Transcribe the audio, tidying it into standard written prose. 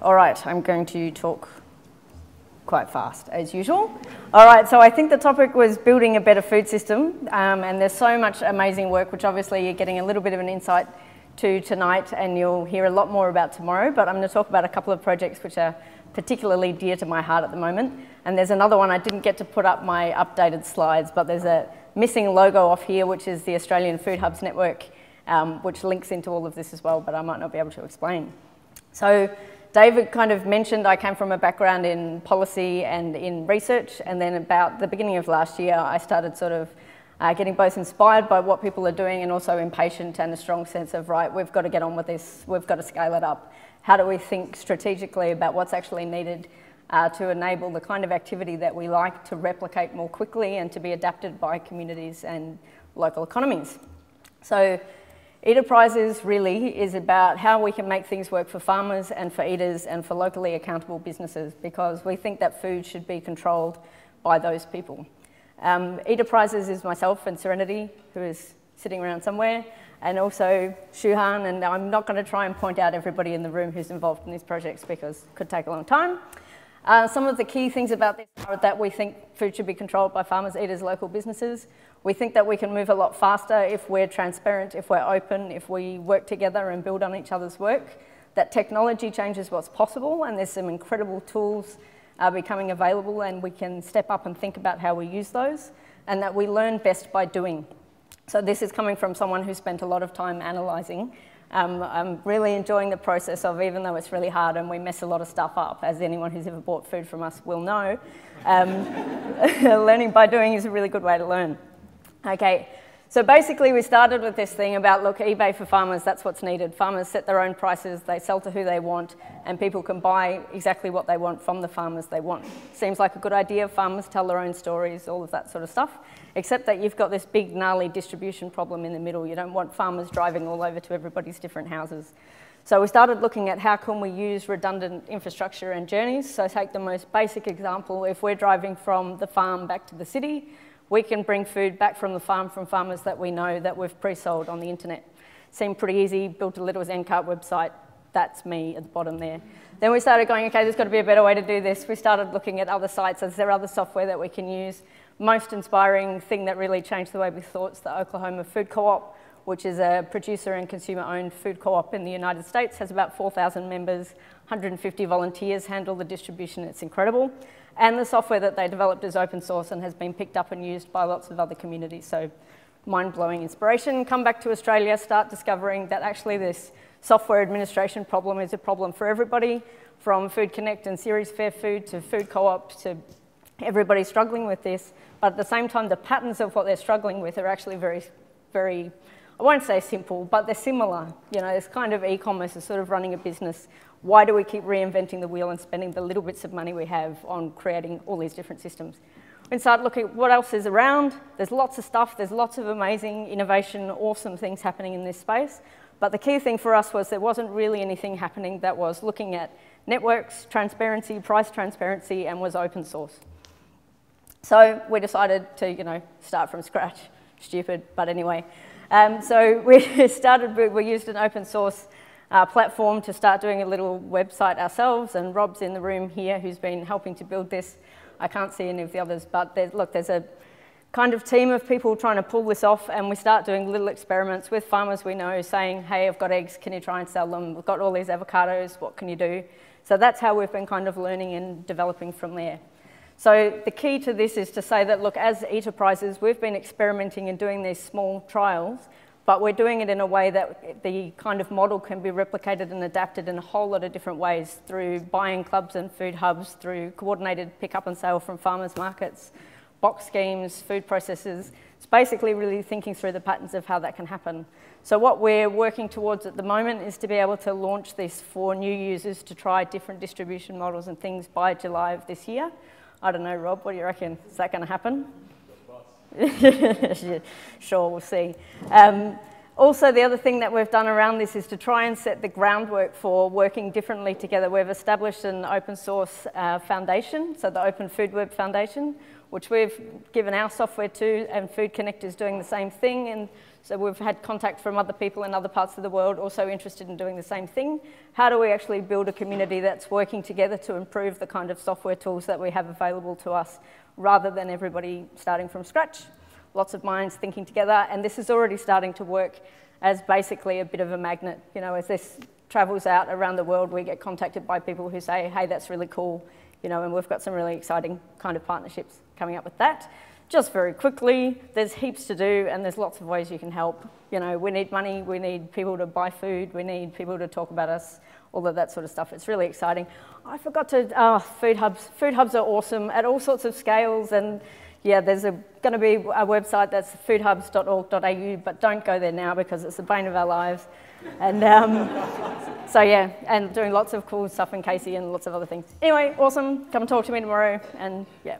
All right, I'm going to talk quite fast, as usual. All right, so I think the topic was building a better food system, and there's so much amazing work, which obviously you're getting a little bit of an insight to tonight, and you'll hear a lot more about tomorrow, but I'm going to talk about a couple of projects which are particularly dear to my heart at the moment. And there's another one, I didn't get to put up my updated slides, but there's a missing logo off here, which is the Australian Food Hubs Network, which links into all of this as well, but I might not be able to explain. So David kind of mentioned I came from a background in policy and in research, and then about the beginning of last year, I started sort of getting both inspired by what people are doing and also impatient and a strong sense of, right, we've got to get on with this, we've got to scale it up. How do we think strategically about what's actually needed to enable the kind of activity that we like to replicate more quickly and to be adapted by communities and local economies? So Eaterprises really is about how we can make things work for farmers and for eaters and for locally accountable businesses, because we think that food should be controlled by those people. Eaterprises is myself and Serenity, who is sitting around somewhere, and also Shuhan, and I'm not going to try and point out everybody in the room who's involved in these projects because it could take a long time. Some of the key things about this are that we think food should be controlled by farmers, eaters, local businesses. We think that we can move a lot faster if we're transparent, if we're open, if we work together and build on each other's work. That technology changes what's possible, and there's some incredible tools becoming available, and we can step up and think about how we use those, and that we learn best by doing. So this is coming from someone who spent a lot of time analysing. I'm really enjoying the process of, even though it's really hard and we mess a lot of stuff up, as anyone who's ever bought food from us will know, learning by doing is a really good way to learn. Okay, so basically we started with this thing about, look, eBay for farmers, that's what's needed. Farmers set their own prices, they sell to who they want, and people can buy exactly what they want from the farmers they want. Seems like a good idea. Farmers tell their own stories, all of that sort of stuff, except that you've got this big, gnarly distribution problem in the middle. You don't want farmers driving all over to everybody's different houses. So we started looking at how can we use redundant infrastructure and journeys. So take the most basic example. If we're driving from the farm back to the city, we can bring food back from the farm from farmers that we know that we've pre-sold on the internet. Seemed pretty easy, built a little Zencart website. That's me at the bottom there. Then we started going, okay, there's got to be a better way to do this. We started looking at other sites. Is there other software that we can use? Most inspiring thing that really changed the way we thought is the Oklahoma Food Co-op, which is a producer and consumer-owned food co-op in the United States, has about 4,000 members, 150 volunteers handle the distribution. It's incredible. And the software that they developed is open source and has been picked up and used by lots of other communities. So mind-blowing inspiration. Come back to Australia, start discovering that actually this software administration problem is a problem for everybody, from Food Connect and Series Fair Food to Food Co-op to everybody struggling with this. But at the same time, the patterns of what they're struggling with are actually very, very, I won't say simple, but they're similar. You know, this kind of e-commerce is sort of running a business. Why do we keep reinventing the wheel and spending the little bits of money we have on creating all these different systems? We start looking at what else is around. There's lots of stuff. There's lots of amazing innovation, awesome things happening in this space. But the key thing for us was there wasn't really anything happening that was looking at networks, transparency, price transparency, and was open source. So we decided to, you know, start from scratch. Stupid, but anyway. So we used an open source platform to start doing a little website ourselves, and Rob's in the room here who's been helping to build this. I can't see any of the others, but there's a kind of team of people trying to pull this off, and we start doing little experiments with farmers we know, saying, hey, I've got eggs, can you try and sell them? We've got all these avocados, what can you do? So that's how we've been kind of learning and developing from there. So the key to this is to say that, look, as Eaterprises, we've been experimenting and doing these small trials, but we're doing it in a way that the kind of model can be replicated and adapted in a whole lot of different ways, through buying clubs and food hubs, through coordinated pick-up and sale from farmers markets, box schemes, food processors. It's basically really thinking through the patterns of how that can happen. So what we're working towards at the moment is to be able to launch this for new users to try different distribution models and things by July of this year. I don't know, Rob, what do you reckon? Is that going to happen? Sure, we'll see. Also, the other thing that we've done around this is to try and set the groundwork for working differently together. We've established an open source foundation, so the Open Food Web Foundation, which we've given our software to, and Food Connect is doing the same thing. And So we've had contact from other people in other parts of the world also interested in doing the same thing. How do we actually build a community that's working together to improve the kind of software tools that we have available to us, rather than everybody starting from scratch? Lots of minds thinking together, and this is already starting to work as basically a bit of a magnet. You know, as this travels out around the world, we get contacted by people who say, hey, that's really cool, you know, and we've got some really exciting kind of partnerships coming up with that. Just very quickly, there's heaps to do, and there's lots of ways you can help. You know, we need money, we need people to buy food, we need people to talk about us, all of that sort of stuff. It's really exciting. I forgot to, food hubs. Food hubs are awesome at all sorts of scales, and yeah, there's going to be a website that's foodhubs.org.au, but don't go there now because it's the bane of our lives. And so yeah, and doing lots of cool stuff in Casey and lots of other things. Anyway, awesome. Come and talk to me tomorrow, and yeah.